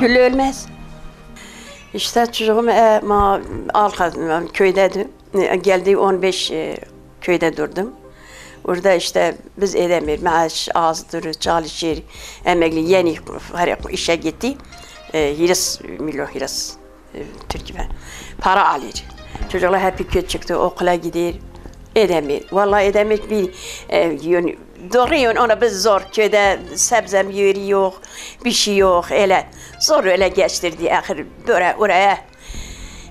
Gül ölmez. İşte çocuğum köydeydi. Geldi 15 köyde durdum. Orada işte biz edemir, maaş azdır, çalışır, emekli yeni işe gitti. Milyon hiras Türkiye para alır. Çocuklar hep kötü çıktı, okula gider. Edemir. Vallahi edemir bir doğru ona biz zor köyde sebzem yeri yok, bir şey yok öyle. Zor öyle geçtirdi ahir böyle oraya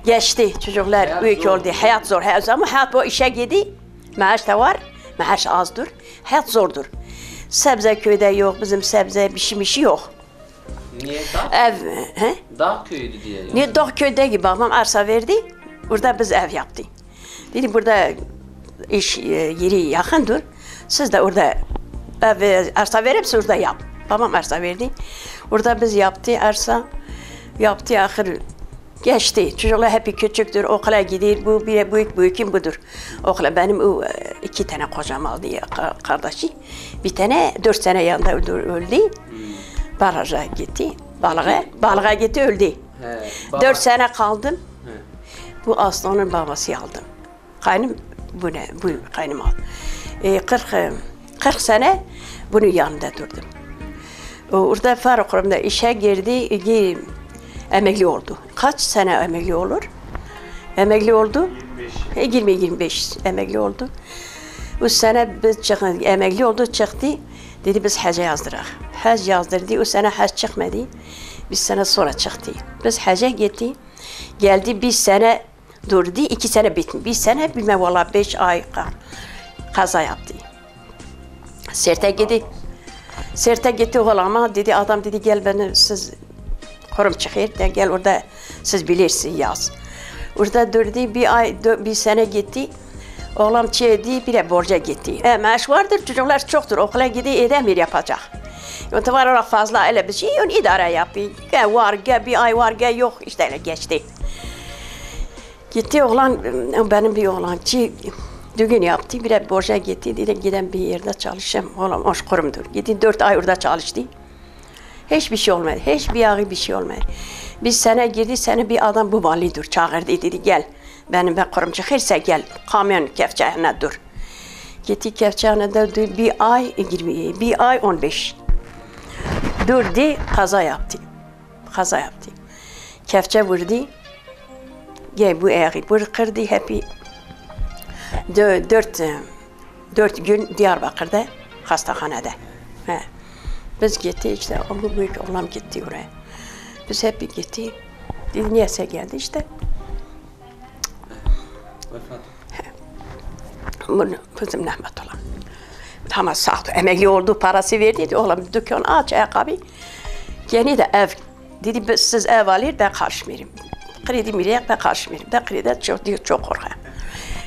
geçti çocuklar büyük oldu. Hayat zor ama hayat bu işe gidiyor. Maaş da var, maaş azdır. Hayat zordur. Sebze köyde yok, bizim sebze bir şey yok. Niye dağ? Ev, he? Dağ köyüydü diye. Yani. Niye dağ köyde gibi babam arsa verdi. Burada biz ev yaptık. Dedi burada iş yeri yakındır. Siz de orada arsa verip siz orada yap. Babam arsa verdi. Orada biz yaptık arsa. Yaptı ahir geçti. Çocuklar hep küçüktür. Okula gidiyor. Bu biri büyüküm budur. Okula benim 2 tane kocam aldı kardeşi. Bir tane 4 sene yanında öldü. Baraja gitti. Balığa gitti öldü. 4 sene kaldım. He. Bu Aslan'ın babası aldım. Kaynım bu kaynım aldı. 40 sene bunun yanında durdum. Orada Faruk'umda işe girdi, emekli oldu. Kaç sene emekli olur? Emekli oldu. 20-25 emekli oldu. O sene biz emekli oldu, çıktı. Dedi biz hacca yazdırak. Hac yazdırdı, o sene hac çıkmadı. Bir sene sonra çıktı. Biz hacca gitti. Geldi bir sene durdu, 2 sene bitti. Bir sene bilmem valla 5 ay kaza yaptı. Sirte gitti oğlama dedi adam dedi gel beni siz kurum çıkıyor de gel orada siz bilirsin yaz. Orada durdu bir sene gitti. Oğlam çeydi bir borca gitti. Maaş vardır çocuklar çoktur okula gidiyor edemir yapacak. Yani var olarak fazla öyle bir şey yani idare yapıyor. Gel var gel bir ay var gel yok işte öyle geçti. Gitti oğlan benim bir oğlan düğün yaptı bir borca gitti dedi giden bir yerde çalışayım oğlum hoş kurumdur. Gitti 4 ay orada çalıştı. Hiçbir şey olmadı. Hiçbir yağı bir şey olmadı. Bir sene girdi sene bir adam bu validir çağırdı dedi gel. Benim kurum çıkırsa gel kamyon kefçeğine dur. Gitti kefçeğine dur bir ay 15. Durdu kaza yaptı. Kefçe vurdu. Gel bu ayağı kırdı hep 4 gün Diyarbakır'da hastahanede. Biz gitti işte o büyük oğlan gitti oraya. Biz hep gitti. Dedi niyeyse geldi işte. Bunu kızım rahmet olan. Ama sağdı. Emekli oldu, parası verdi. Oğlum dükkan aç, ayakkabı. Yeni de ev. Dedi siz ev alır, ben karışmıyorum. Kredi miriyek, ben karışmıyorum. Ben kredi çok korkuyorum.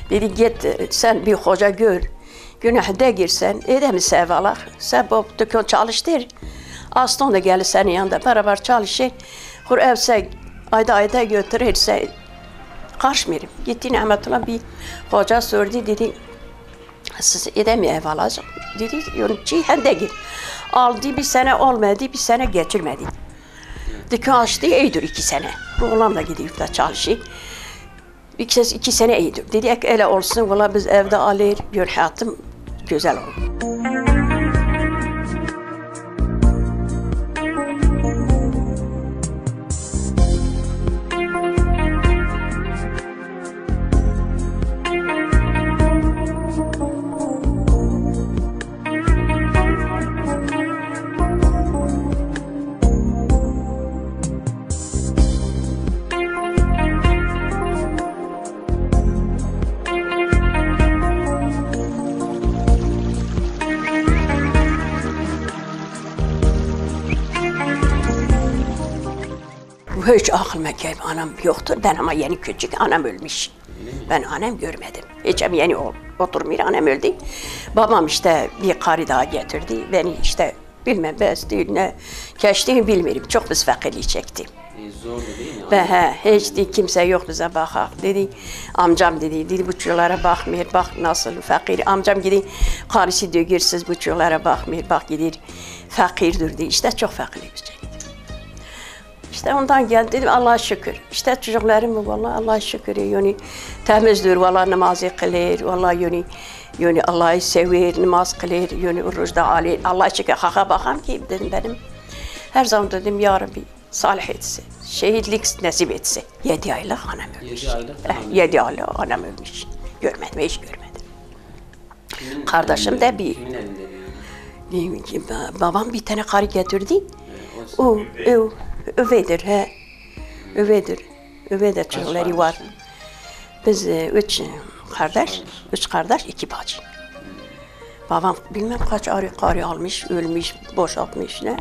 Dedi git sen bir hoca gör. Günahda girsen, edemezse ev alır. Sen bu dükkan çalıştır. Aslan da gelir senin yanında, beraber çalışır. Kur evse ayda götürürse karışmıyorum. Gitti Ahmetullah bir hoca sordu dedi siz edemiyor ev alacak. Dedi hende gir. Aldı bir sene olmadı bir sene geçirmedi. Dükkan açtı iyidir 2 sene. Bu oğlan da gidiyor da çalışıyor. 2 sene iyidir. Dedi öyle olsun valla biz evde alır gör hayatım güzel olur. Hiç aklıma gelmedi. Anam yoktur. Ben ama yeni küçük. Anam ölmüş. Ben anam görmedim. Hiç yeni oturmuyor. Anam öldü. Babam işte bir karı daha getirdi. Beni işte bilmem ne geçtiğini bilmiyorum. Çok biz fakirliği çektim. Zordu değil mi? Ben hiç kimse yok bize bakar. Dedi amcam dedi bu çocuklara bakmıyor. Bak nasıl fakir. Amcam gidiyor karısı diyor siz bu çocuklara bakmıyor. Bak gidiyor fakirdir diye. İşte çok fakirliğimiz çekti. İşte ondan geldi dedim Allah'a şükür. İşte çocuklarım vallahi Allah'a şükür yani temizdir vallahi namazı kılar vallahi yani Allah'ı sever namaz kılar yani oruçta Ali Allah'a şükür haka bakam ki dedim benim her zaman dedim ya Rabbi salih etsin. Şehitlik nasip etsin. 7 aylık anam ölmüş. 7 aylık anam 7 aylık anam ölmüş. Görmedim hiç görmedim. Kardeşim de bir. Kimin elinde büyüdü? Babam bir tane karı getirdi. O Övedir he. Övedir çocukları var. Biz 3 kardeş 2 bacı. Babam bilmem kaç karı almış, ölmüş, boşaltmış ne.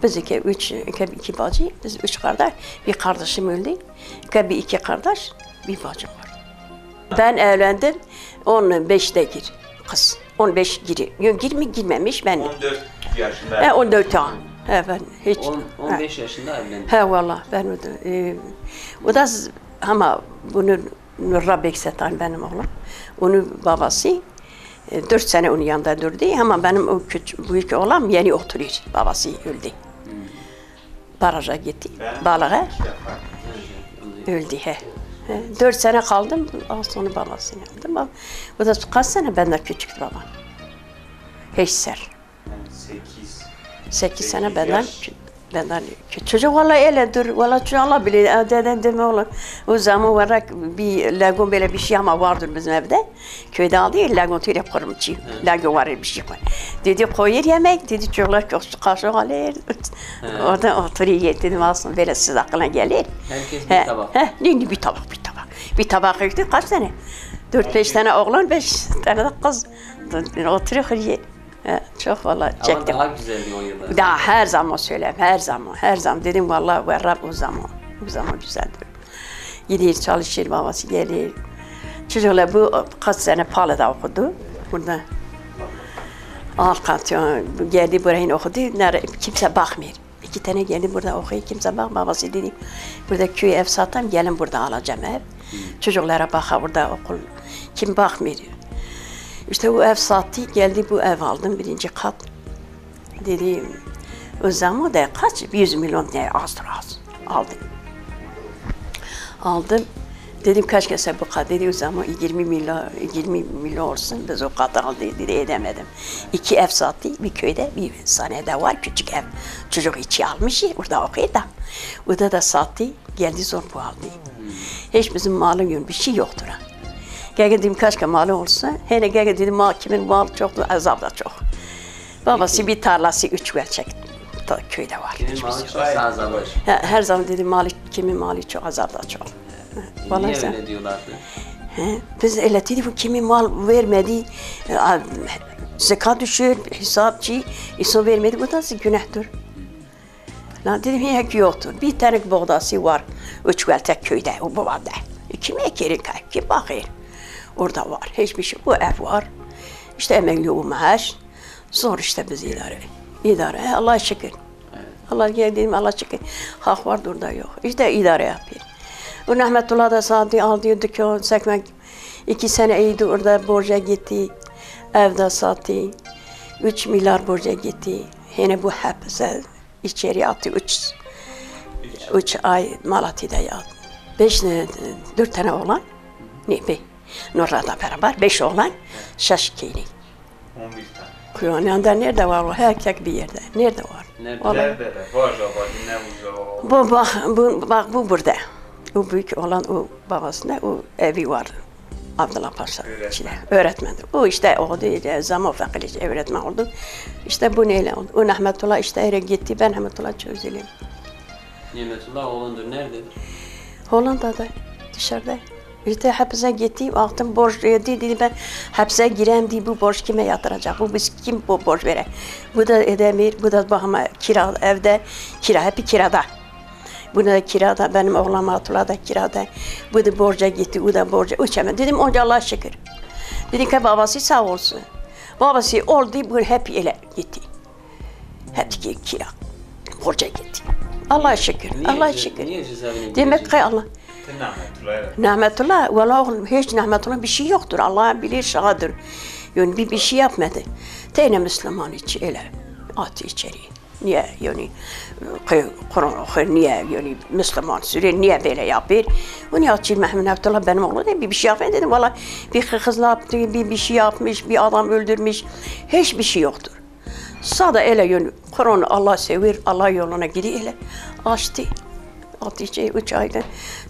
Biz iki bacı, biz 3 kardeş, bir kardeşim öldü. İki kardeş, bir bacım var. Ben evlendim, 15'te kız. 15 girmemiş ben. 14 yaşında. 14 an. He ben hiç. 15 yaşında evlendi. He valla ben o da ama bunu Nurra Beksetan benim oğlum. Onun babası 4 sene onun yanında durdu ama benim o büyük oğlan yeni oturuyor. Babası öldü. Baraja gitti. Balığa öldü he. 4 sene kaldım. Sonra babasını aldım. O da kaç sene benden küçüktü babam. Hiçser. 8 sene benden küçük. Çocuk vallahi öyledir. Vallahi çocuk Allah bilir. Deden deme olur. O zaman olarak bir lagun böyle bir şey ama vardır bizim evde. Köyde aldı ya lagun tüyle kurumçu. Lagun var bir şey koy. Dedi koyur yemek. Dedi çocuklar kaşık alır. Orada oturuyor dedim aslında böyle siz aklına gelir. Herkes bir tabak. Bir tabak. Bir tabak yıktı kaç tane? 4-5 tane oğlan 5 tane de kız. Oturuyor. Çok vallahi çektim. Ama daha güzeldi o yıllar. Daha her zaman söyleyeyim, her zaman dedim vallahi ve Rab o zaman güzeldir. Gidiyor çalışır, babası gelir. Çocuklar bu kaç sene Palı'da okudu. Burada Alkatyon geldi buraya okudu, kimse bakmıyor. 2 tane geldi burada okuyor, kimse bak. Babası dedi, burada köy ev satam, gelin burada alacağım ev. Çocuklara baka burada okul, kim bakmıyor. İşte o ev sattı, geldi bu ev aldım, 1. kat. Dedi, o zaman da kaç? 100 milyon ne azdır az. Aldım. Dedim kaç kese bu kat, dedi o zaman 20 milyon olsun, biz o katı aldık, dedi edemedim. 2 ev sattı, bir köyde, bir saniyede var, küçük ev. Çocuk içi almış, orada okuyor da. O da sattı, geldi zor bu aldı. Hiç bizim malın yok, bir şey yoktur. Gel dedim kaç malı olsa, hele gel dedim mal kimin malı çoktu, azap da çok. Babası bir tarlası 3 verecek köyde var. Kimin malı çoksa azalır. Her zaman dedim kimin malı çok, azap da çok. Niye öyle diyorlardı? Biz öyle dedik kimin mal vermedi, zekat düşür, hesapçı, isim vermedi, bu da günahtır. Lan dedim hiç yoktur, bir tane buğdası var, 3 verecek köyde, o babada. Kim ekerin kim bakır? Orada var, hiçbir şey. Bu ev var. İşte emekli o maaş. Zor işte biz idare. Allah'a şükür. Evet. Allah geldiğim Allah şükür. Hak var orada yok. İşte idare yapıyor. O Rahmetullah da sattı, aldı dükkan, sekmek. 2 sene iyiydi orada borca gitti. Evde sattı. 3 milyar borca gitti. Yine bu hepsi içeri attı. 3 ay Malatya'da yattı. 4 tane oğlan. Ne be? Nurra'da beraber 5 oğlan, Şaşkili. 11 tane. Kuyuhan'da nerede var o? Her bir yerde. Nerede var? Nerede? Var Bu burada. O büyük olan o babasında o evi var. Abdullah Paşa. Öğretmendir. O işte o zaman fakir öğretmen oldu. İşte bu neyle oldu? O Rahmetullah işte eve gitti. Ben Rahmetullah çözdüm. Nimetullah oğlandır. Nerededir? Hollanda'da. Dışarıda. İşte hapse gitti, baktım borç dedi ben hapse girem diye bu borç kime yatıracak? Bu biz kim bu borç verir? Bu da edemir, bu da bakma kira evde hep kirada. Bu da kirada, benim oğlan Atullah da kirada. Bu da borca gitti, o da borca uçamadı. Dedim onca Allah'a şükür. Dedim ki babası sağ olsun. Babası oldu, bu hep ele gitti. Hep kira, borca gitti. Allah'a şükür, Allah'a şükür. Niye cezaevine demek ki Allah. Rahmetullah. Vallahi hiç Rahmetullah bir şey yoktur. Allah bilir şahadır. Yani bir şey yapmadı. Teyne Müslüman içi öyle attı içeri. Niye yani Kur'an niye yani Müslüman sürü niye böyle yapıyor? Onu açayım Mehmet Abdullah benim oğlum değil bir şey yapmayın dedim. Valla bir kızla yaptı, bir şey yapmış, bir adam öldürmüş. Hiçbir şey yoktur. Sada öyle yani Kur'an Allah sever, Allah yoluna gidiyor öyle. Açtı. Hatice 3 ayda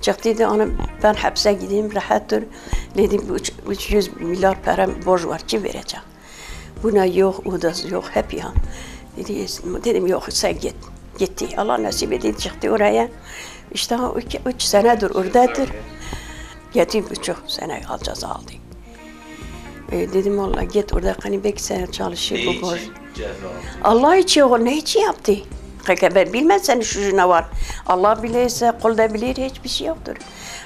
çıktı dedi hanım ben hapse gideyim rahattır. Dedim 300 milyar param borç var kim verecek? Buna yok, o da yok hep ya. Dedim yok sen git. Gitti. Allah nasip etti çıktı oraya. İşte 3 senedir oradadır. 7,5 sene ceza aldı. Dedim Allah git orada hani belki sen çalışır bu borç. Allah için o ne için yaptı? Ben bilmem senin şu ne var. Allah bilirse kulda bilir hiçbir şey yoktur.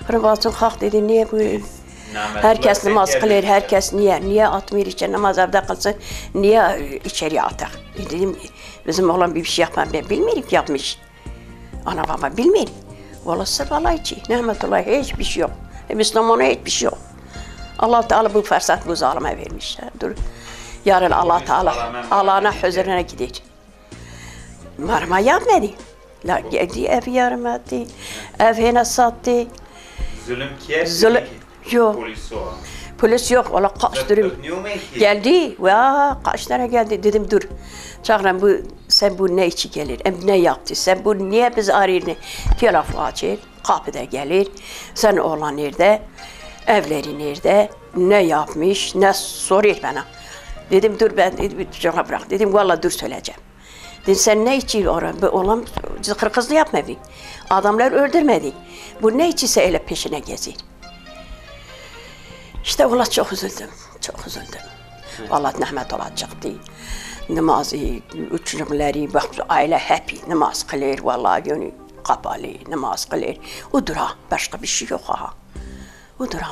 Hırvatın kalk dedi niye bu herkes namaz kılır, herkes niye atmıyor içeri namaz evde kılsın, niye içeri atar? Dedim bizim oğlan bir şey yapmam ben bilmiyorum ki yapmış. Ana baba bilmiyorum. Vallahi sırf Allah için. Nimetullah hiçbir şey yok. Müslümana hiçbir şey yok. Allah Teala bu fırsat bu zalime vermiş. Dur. Yarın Allah Teala Allah'ına huzuruna gider. Marma yapmadı. La geldi ev yarım etti. Ev hene sattı. Zulüm kiye? Zulüm yok. Polis o. Polis yok. Valla kaç durum. Geldi. Vaa kaç tane geldi. Dedim dur. Çağıran bu sen bu ne için gelir? Ne yaptı? Sen bu niye biz arayın? Telefon açır. Kapıda gelir. Sen oğlan nerede? Evleri nerede? Ne yapmış? Ne soruyor bana. Dedim dur ben dedim cevap bırak. Dedim valla dur söyleyeceğim. Dedim sen ne için olan kırkızlı yapmadın. Adamlar öldürmedin. Bu ne içinse öyle peşine gezir. İşte valla çok üzüldüm. Çok üzüldüm. Valla Nimetullah çıktı. Namazı, uçurumları, bak aile hep namaz kılır. Valla yani kapalı namaz kılır. O dura başka bir şey yok ha. O dura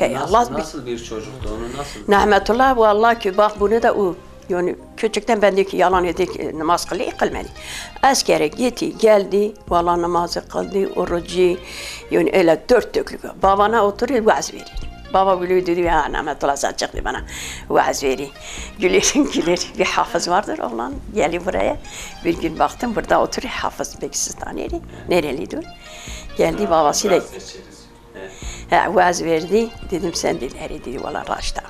yani Nasıl bir çocuktu onu nasıl? Nimetullah vallahi ki bak bunu da o. Yani küçükten ben de ki yalan edik namaz kılmadı. Askere gitti geldi valla namazı kıldı orucu yani öyle 4 döklük. Babana oturuyor vaaz verir. Baba biliyor dedi ya Nimetullah sen çıktı bana vaaz verir. Güler bir hafız vardır oğlan geldi buraya. Bir gün baktım burada oturuyor hafız Bekisistani nereliydi? Geldi babası da vaaz verdi dedim sen dedi dedi valla Raş'ta.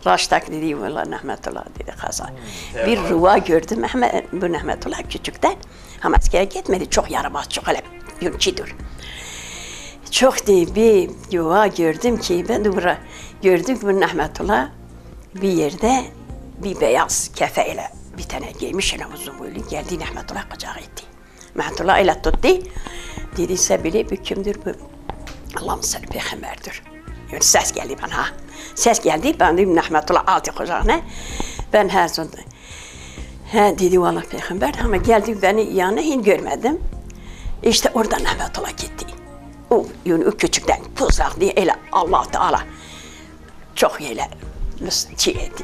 Raştak dedi valla Nimetullah dedi kaza. Bir rüva gördüm bu Nimetullah küçükten. Ama askere gitmedi çok yaramaz çok öyle yunçidur. Çok diye bir rüva gördüm ki ben de burada gördüm ki bu Nimetullah bir yerde bir beyaz kefeyle bir tane giymiş yine uzun boylu geldi Nimetullah kucağa etti. Nimetullah ile tuttu. Dedi sebili bir kimdir bu? Allah'ın seni peygamberdir. Yani ses geldi bana ha. Ses geldi ben dedim Nimetullah aldı kucağına. Ben her zaman dedi vallahi peygamber ama geldi beni yanına hiç görmedim. İşte orada Nimetullah gitti. O yani o küçükten kuzak diye öyle Allah Teala çok öyle şey etti.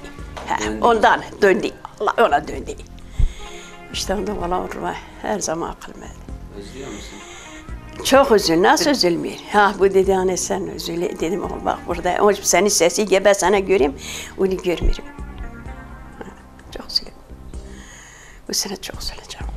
Ondan döndü. Allah ona döndü. İşte ondan vallahi her zaman kılmadı. Özlüyor musun? Çok üzül, nasıl üzülmüyor? Ha bu dedi anne sen üzül dedim oğlum bak burada o senin sesi gebe sana göreyim onu görmüyorum. Çok üzülüyorum. Bu sene çok üzüleceğim.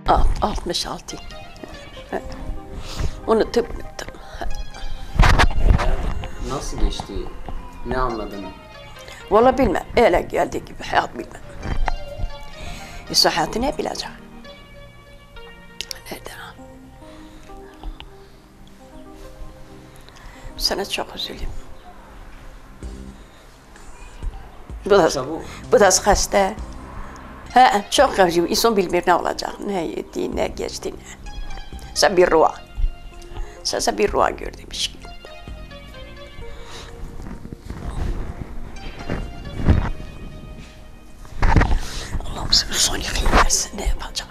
Alt, 66. Onu tıp. Nasıl geçti? Ne anladın? Vallahi bilmem. Öyle geldiği gibi hayat bilmem. Hayatı ne bilecek? Nereden? sana çok üzülüyorum. Bu da, Çabuk. bu da hasta. He, çok üzülüyorum. İnsan bilmiyor ne olacak. Ne yedi, ne geçti, ne. Sen bir rüya. Sen bir rüya gördüm işte. Allah'ım sana son yıkayım versin. Ne yapacak?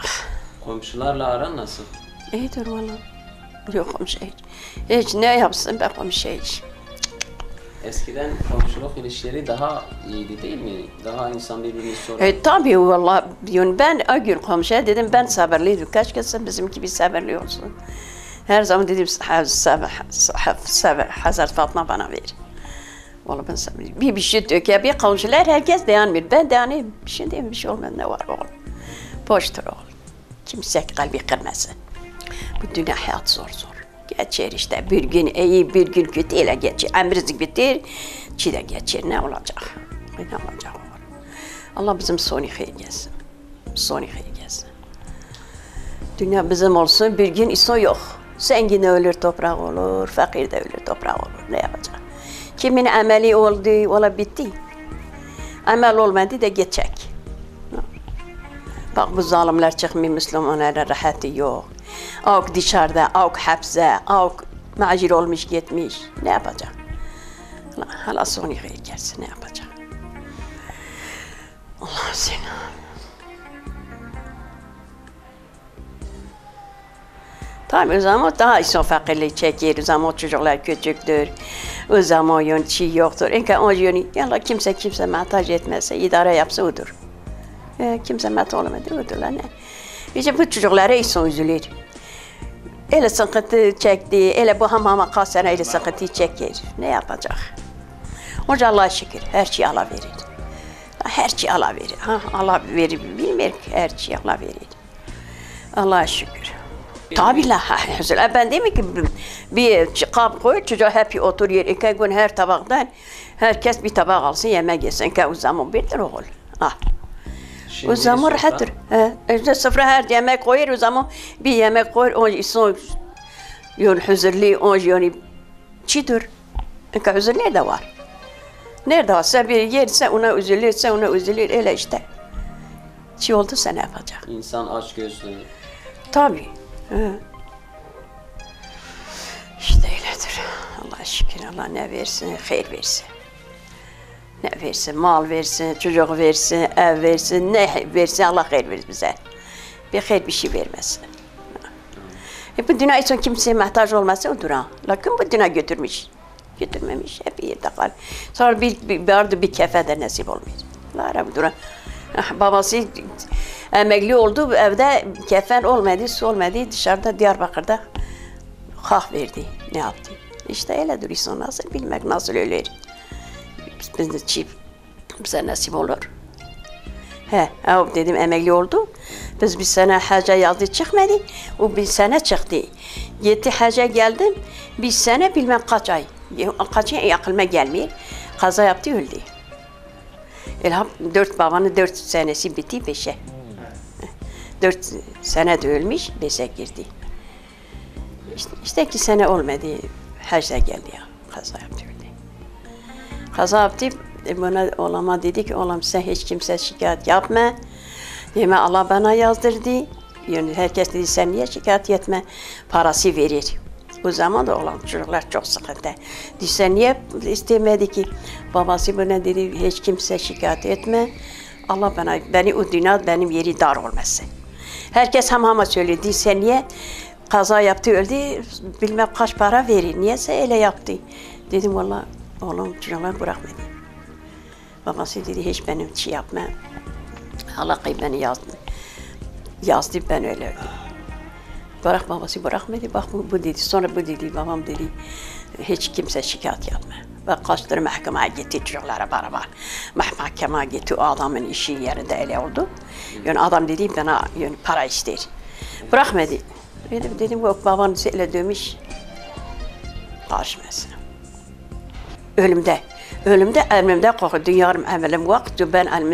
Komşularla aran nasıl? İyidir valla. Yok komşu hiç. Hiç ne yapsın ben komşu hiç. Eskiden komşuluk ilişkileri daha iyiydi değil mi? Daha insan birbirini sorar. Tabii valla diyorum ben o gün komşuya dedim ben sabırlıydım. Keşke sen bizim gibi sabırlı olsun. Her zaman dedim Hazret Fatma bana ver. Valla ben sabırlıyım. Bir şey diyor ki bir komşular herkes dayanmıyor. Ben dayanayım. Bir şey diyeyim bir şey olmaz ne var oğlum. Boştur oğlum. Kimse kalbi kırmasın. Bu dünya hayat zor zor. Geçer işte bir gün iyi bir gün kötü ile geçer. Emrizlik bitir, çi de geçer. Ne olacak? Ne olacak? Allah bizim sonu hayır gelsin. Sonu hayır gelsin. Dünya bizim olsun bir gün insan yok. Zengin ölür toprak olur, fakir de ölür toprak olur. Ne yapacak? Kimin ameli oldu, ola bitti. Amel olmadı da geçecek. Bak bu zalimler çıkmıyor, Müslümanlara rahatı yok. Avuk dışarıda, avuk hapse, avuk macir olmuş gitmiş. Ne yapacak? Hala sonu hayır gelsin, ne yapacak? Allah seni. Tabii o zaman daha insan fakirliği çeker, o zaman çocuklar küçüktür, o zaman yönetici yoktur. İnka o yönü, kimse muhtaç etmezse, idare yapsa odur. Kimse muhtaç olmadı, odur ne? İşte bu çocuklara insan üzülür. Öyle sıkıntı çekti, öyle bu hamama kalsana öyle sıkıntı çeker. Ne yapacak? Onca Allah'a şükür, her şeyi Allah verir. Her şeyi Allah verir. Ha, Allah verir, bilmiyor ki her şeyi Allah verir. Allah'a şükür. Tabii la, ben değil mi ki bir kap koy, çocuğa hep oturuyor. İki gün her tabaktan, herkes bir tabak alsın, yemek yesin. O zaman birdir oğul. Ah. O zaman rahattır. İşte sıfıra her yemek koyar, o zaman bir yemek koyar, o insan yani huzurlu, o yani çiğdir. İnka huzur nerede var? Nerede var? Sen bir yerse ona üzülür, öyle işte. Çiğ oldu sen ne yapacak? İnsan açgözlü. Tabii. İşte öyledir. Allah'a şükür Allah ne versin, hayır versin. Ne versin, mal versin, çocuk versin, ev versin, ne versin Allah hayır verir bize. Bir hayır bir şey vermesin. Bu dünya için kimseye muhtaç olmasa odur ha. Lakin bu dünya götürmemiş, hep yerde kal. Sonra bir kefede nasip olmuyor. Lara bu dünya. Babası emekli oldu, evde kefen olmadı, su olmadı, dışarıda Diyarbakır'da hak verdi, ne yaptı? İşte öyledir insan nasıl bilmek, nasıl ölür. Biz de çift, bize nasip olur. Dedim emekli oldu, biz bir sene hacca yazdı çıkmadı, o bir sene çıktı. Gitti hacca geldim, bir sene bilmem kaç ay aklıma gelmiyor, kaza yaptı öldü. Babanın 4 senesi bitti 5'e. 4 sene de ölmüş, 5'e girdi. İşte 2 sene olmadı, hacca geldi ya, kaza yaptı öldü. Kaza yaptı, bana oğluma dedi ki, oğlum sen hiç kimse şikayet yapma. Deme Allah bana yazdırdı. Yani herkes dedi sen niye şikayet etme, parası verir. O zaman da olan çocuklar çok sıkıntı. Dedi sen niye istemedi ki? Babası bana dedi hiç kimse şikayet etme. Allah beni o dünya benim yeri dar olmasın. Herkes hamama söyledi sen niye kaza yaptı öldü bilmem kaç para verir. Niyeyse öyle yaptı. Dedim vallahi oğlum çocuklar bırakmadı. Babası dedi hiç benim şey yapma. Allah beni yazdı ben öyle öldüm. Babası bırakmadı, bak bu dedi, sonra bu dedi, babam dedi, hiç kimse şikayet yapma. Ve kaçtır mahkemeye gitti çocuklara beraber. Mahkemeye gitti, o adamın işi yerinde öyle oldu. Yani adam dedi bana yani para ister. Bırakmadı. Dedim yok babanı öyle dövmüş. Karışmasın. Ölümde. Ölümde elimde korku. Dünyarım emelim vakti ben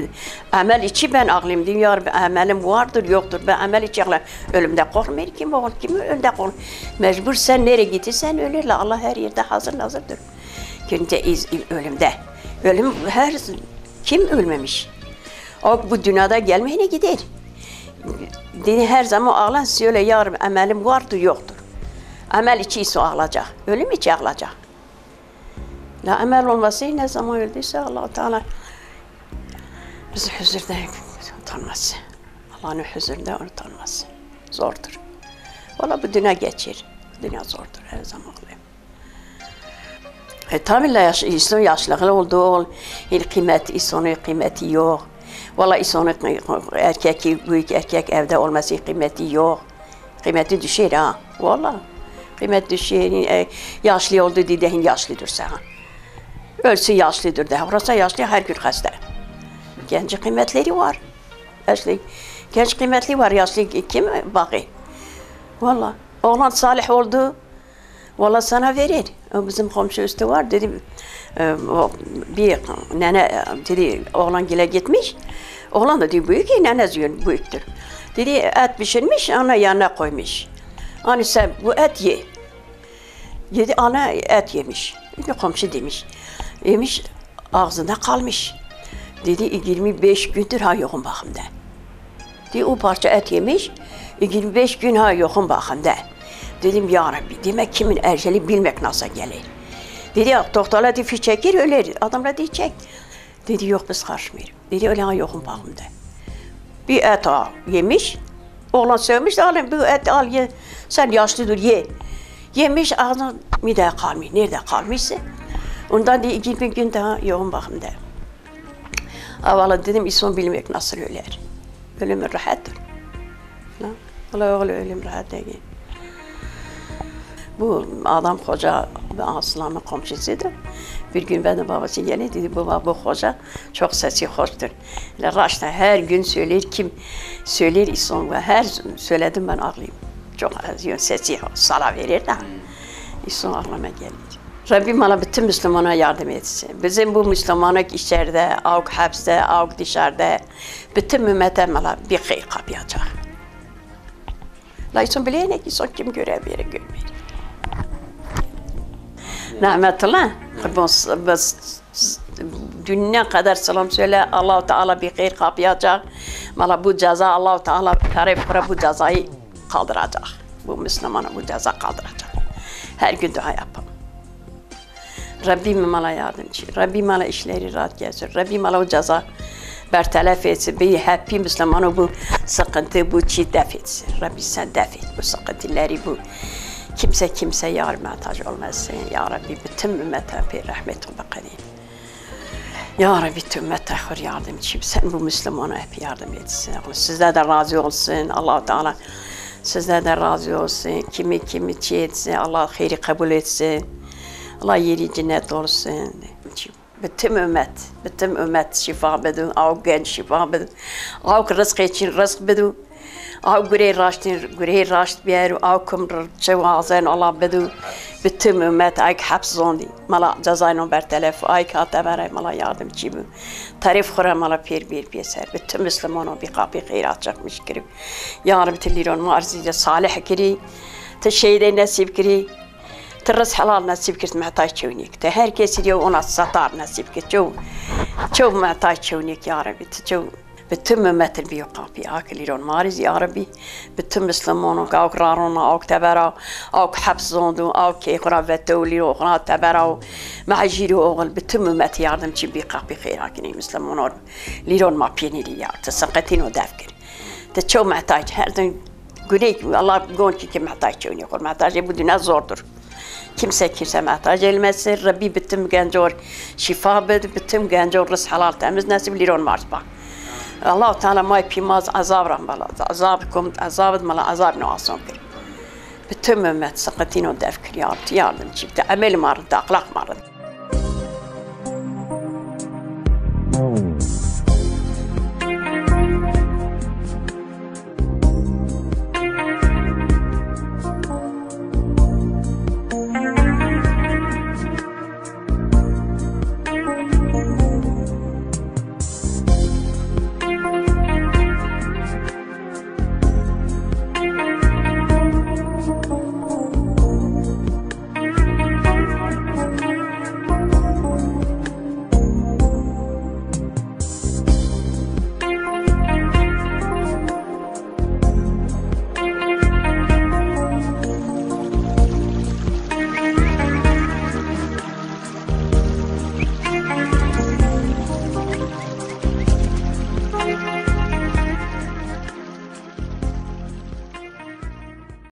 emel içi ben ağlayayım. Dünyarım emelim vardır yoktur. Ben emel içi ağlayayım. Ölümde korkmuyor kim oğul kim önde kork. Mecbur sen nereye gidersen ölürle. Allah her yerde hazırdır. Günde ölümde. Ölüm kim ölmemiş? O bu dünyada gelmeyene gider. Dedi her zaman ağlan söyle yarım emelim vardır yoktur. Emel içi ise ağlayacak. Ölüm içi ağlayacak. La emel olması ne zaman öldüyse Allah-u Teala bizi huzurda utanması. Allah'ın huzurunda utanması. Zordur. Valla bu dünya geçir. Bu dünya zordur her zaman. Tabii insan yaşlı oldu. İnsanın kıymeti yok. Valla insanın büyük erkek evde olması kıymeti yok. Kıymeti düşer ha. Valla. Kıymet düşer. Yaşlı oldu dediğin yaşlıdır sana. Ölsün yaşlıdır de. Orası yaşlı her gün hasta. Genç kıymetleri var. Yaşlı. Genç kıymetli var. Yaşlı kim bakıyor? Valla. Oğlan salih oldu. Valla sana verir. Bizim komşu üstü var dedi. Bir nene dedi oğlan gile gitmiş. Oğlan da diyor büyük nene diyor büyüktür. Dedi et pişirmiş ana yanına koymuş. Hani sen bu et ye. Dedi ana et yemiş. Komşu demiş. Yemiş ağzında kalmış. Dedi 25 gündür ha yokum bakımda. Dedi o parça et yemiş. 25 gün ha yokum bakımda. Dedim ya Rabbi demek kimin eceli bilmek nasıl gelir. Dedi ya doktorlar diye çekir öyle adamlar diye çek. Dedi yok biz karışmıyoruz. Dedi öyle ha yokum bakımda. Bir et ha yemiş. Oğlan sevmiş de bu et al ye. Sen yaşlıdır ye. Yemiş ağzına mideye kalmış. Nerede kalmışsa. Ondan diye 20 gün daha yoğun bakımda. Valla dedim insan bilmek nasıl öler. Ölüm rahattır. Valla ölüm rahat değil. Bu adam hoca Aslan'ın komşusuydu. Bir gün benim babası geldi dedi bu hoca çok sesi hoştur. Raşta her gün söyler kim söyler insan ve her söyledim ben ağlayayım. Çok sesi sala verir de insan ağlama gelir. Rabbim bana bütün Müslümana yardım etsin. Bizim bu Müslümanlık içeride, avuk hapiste, avuk dışarıda, bütün ümmete bana bir hayır kapayacak. La insan bileyene ki insan kim görev verir, görmeyir. Rahmetullah, dünya kadar selam söyle, Allah-u Teala bir hayır kapayacak. Bana bu ceza Allah-u Teala tarif bu cezayı kaldıracak. Bu Müslümana bu ceza kaldıracak. Her gün dua yapalım. Rabbim bana yardımcı, Rabbim bana işleri rahat gelsin, Rabbim bana o ceza bertaraf etsin, bir hepsi Müslümanı bu sıkıntı, bu çiğ def etsin. Rabbi sen def et bu sıkıntıları, bu kimse yardım muhtaç olmasın. Ya Rabbi bütün ümmete bir rahmet ol bakalım. Ya Rabbi bütün ümmete hür yardımcı, sen bu Müslümana hep yardım etsin. Sizler de razı olsun, Allah-u Teala sizler de razı olsun. Kimi çiğ etsin, Allah hayri kabul etsin. Allah yeri cennet olsun. Bütün ümmet şifa bedun, av genç şifa bedun, av rızk için rızk bedun, av gürey raşt biyeru, av kumr çevazen Allah bedun. Bütün ümmet ay hapszondi. Mala cezayno bertelef, ay katabere mala yardımcı bu. Tarif khura mala bir piyeser. Bütün Müslümanı bir kapı hayrat çıkmış girip. Ya Rabbi tiliron marzice salih kiri, teşhide nasip kiri. ترس حلال نصيب كرت محتاج شونيك تهر كيس اليوم أنا سطار نصيب كرت شو محتاج شونيك يا ربي تشو بتم مثل بيوقافي أكل يرون مارز يا ربي بتم مسلمون أو قرارون أو تبرا أو حبس زندو أو كي قرابته ليرو قرا تبرا مع جيرو أغل بتم مثل يعلم شي بيقافي خير أكني مسلمون ليرون ما بيني ليا تسقطين ودافكر تشو محتاج هذا قوليك الله قونك كي محتاج شونيك محتاج بدنا زوردر kimse muhtaç olmasın. Rabbi bütün gençler şifa ver, bütün gençler rızk halal temiz nasip liron martba. Allah Teala may pimaz azab rahmala, azab mala azab ne ason kır. Bütün ümmet sıkıntını defkir yardım çifte amel mardı, ahlak mardı.